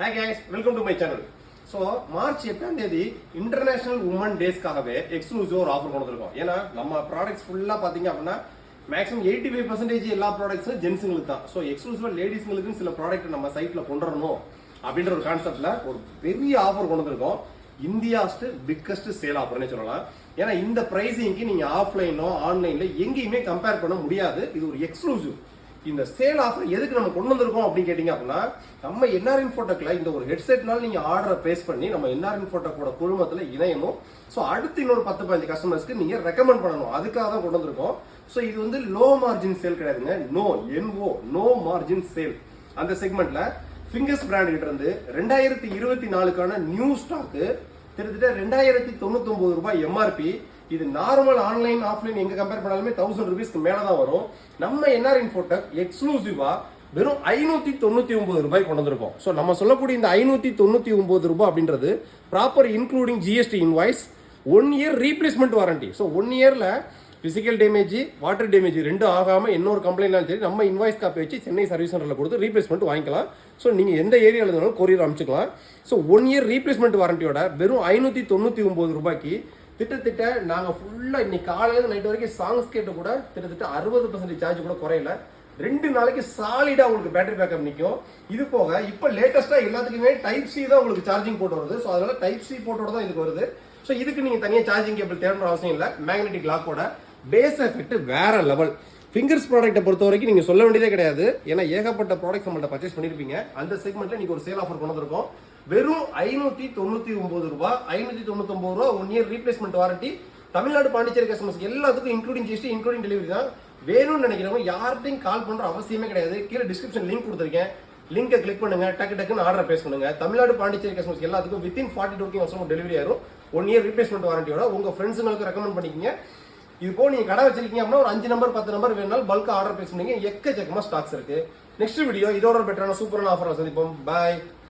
Hi guys, welcome to my channel. So March 8ஆம் தேதி international woman டேஸ்க்காகவே exclusive ஒரு offer கொண்டு வந்திருக்கோம். ஏன்னா நம்ம ப்ராடக்ட்ஸ் ஃபுல்லா பாத்தீங்க அப்படின்னா மேக்ஸிமம் 85% எல்லா ப்ராடக்ட்ஸும் ஜென்ஸுங்களுக்கு தான். ஸோ எக்ஸ்க்ளூசிவா லேடிஸ்ங்களுக்கு சில ப்ராடக்ட் நம்ம சைட்ல கொண்டு வரணும் அப்படின்ற ஒரு கான்செப்ட்ல ஒரு பெரிய ஆஃபர் கொண்டு வந்திருக்கோம். இந்தியாஸ்ட் பிக்கஸ்ட் சேல் ஆஃபர்னே சொல்லலாம். ஏன்னா இந்த பிரைசிங்க்கு நீங்க ஆஃப்லைனோ ஆன்லைன்ல எங்கேயுமே கம்பேர் பண்ண முடியாது. இது ஒரு எக்ஸ்க்ளூசிவ். இந்த சேல் ஆஃபர் எதுக்கு நம்ம கொண்டு வந்திருக்கோம் அப்படின்னு கேட்டீங்க அப்படின்னா, நம்ம என்ஆர் இன்ஃபோடெக்ல இந்த ஒரு ஹெட்செட்னால நீங்க ஆர்டரை பிளேஸ் பண்ணி நம்ம என்ஆர் இன்ஃபோடெக்கோட குழுமத்துல இணையணும். ஸோ அடுத்து இன்னொரு 10-15 கஸ்டமர்ஸ்க்கு நீங்க ரெக்கமெண்ட் பண்ணணும். அதுக்காக தான் கொண்டு வந்திருக்கோம். ஸோ இது வந்து லோ மார்ஜின் சேல் கிடையாதுங்க. No margin sale. அந்த செக்மெண்ட்ல ஃபிங்கர்ஸ் பிராண்ட் கிட்ட இருந்து 2024க்கான நியூ ஸ்டாக்கு கிட்டத்தட்ட 2099 ரூபாய் எம்ஆர்பி. இது நார்மல் ஆன்லைன் ஆஃப்லைன் எங்க கம்பேர் பண்ணாலுமே 1000 ரூபீஸ்க்கு மேலதான் வரும். நம்ம என்ஆர் இன்ஃபோடெக் எக்ஸ்க்ளூசிவா வெறும் 599 ரூபாய் கொண்டு வந்திருக்கோம். ஸோ நம்ம சொல்லக்கூடிய இந்த 599 ரூபாய் அப்படின்றது proper including GST invoice, 1 year replacement warranty. So 1 இயர்ல பிசிக்கல் டேமேஜ், வாட்டர் டேமேஜ் ரெண்டும் ஆகாம இன்னொரு கம்ப்ளைண்ட்னாலும் சரி நம்ம இன்வாய்ஸ் காப்பி வச்சு சென்னை சர்வீஸ் சென்டர்ல கொடுத்து ரீப்ளேஸ்மெண்ட் வாங்கிக்கலாம். ஸோ நீங்க எந்த ஏரியாவில் இருந்தாலும் கொரியர் அமைச்சுக்கலாம். ஸோ 1 இயர் ரீப்ளேஸ்மெண்ட் வாரண்டியோட வெறும் 599 ரூபாய்க்கு திட்டத்திட்ட நாங்க ஃபுல்லா இன்னைக்கு காலையில நைட் வரைக்கும் சாங்ஸ் கேட்டு கூட கிட்டத்தட்ட 60% சார்ஜ் கூட குறையல. 2 நாளைக்கு சாலிடா உங்களுக்கு பேட்டரி பேக்கப் நிற்கும். இது போக இப்ப லேட்டஸ்டா எல்லாத்துக்குமே டைப் சி தான் உங்களுக்கு சார்ஜிங் போட்டு வருது. ஸோ அதனால டைப் சி போட்டோட தான் இதுக்கு வருது. ஸோ இதுக்கு நீங்க தனியாக சார்ஜிங் கேபிள் தேவையான அவசியம் இல்லை. மேக்னெட்டிக் லாக்கோட பேஸ் எஃபெக்ட் வேற லெவல். ஃபிங்கர்ஸ் ப்ராடக்ட்டை பொறுத்த வரைக்கும் நீங்க சொல்ல வேண்டியதே கிடையாது. ஏன்னா ஏகப்பட்ட ப்ராடக்ட்ஸ் நம்மள்ட்ட பர்ச்சேஸ் பண்ணிருப்பீங்க. அந்த செக்மெண்ட்ல நீங்க ஒரு சேல் ஆஃபர் கொண்டு வந்திருக்கோம். வெறும் 599 ரூபாய், 599 ரூபாய் 1 year replacement warranty. Tamil Nadu Pondicherry customers எல்லாத்துக்கும் இன்க்ளூடிங் ஜிஎஸ்டி இன்க்ளூடிங் டெலிவரி தான். வேணும்னு நினைக்கிறவங்க யார்ட்டையும் கால் பண்ற அவசியமே கிடையாது. கீழே டிஸ்கிரிப்ஷன் லிங்க் கொடுத்துருக்கேன். லிங்கை கிளிக் பண்ணுங்க, டக்குன்னு ஆர்டர் பிளேஸ் பண்ணுங்க. தமிழ்நாடு பாண்டிச்சேரி கஸ்டமர்ஸ் எல்லாத்துக்கும் வித்தின் 42 working டெலிவரி ஆயிரும். 1 இயர் ரீப்ளேஸ்மெண்ட் வாரண்டியோட உங்க ஃப்ரெண்ட்ஸுங்களுக்கு ரெக்கமெண்ட் பண்ணிக்கிங்க. இது போக நீங்க கடை வச்சிருக்கீங்க அப்படின்னா ஒரு 5 நம்பர் 10 நம்பர் வேணாலும் பல்கா ஆர்டர் பிளேஸ் பண்ணீங்க. எக்கச்சக்கமா ஸ்டாக்ஸ் இருக்கு. நெக்ஸ்ட் வீடியோ இதோட பெட்டரான சூப்பரான ஆஃபர் சந்திப்போம். பாய்.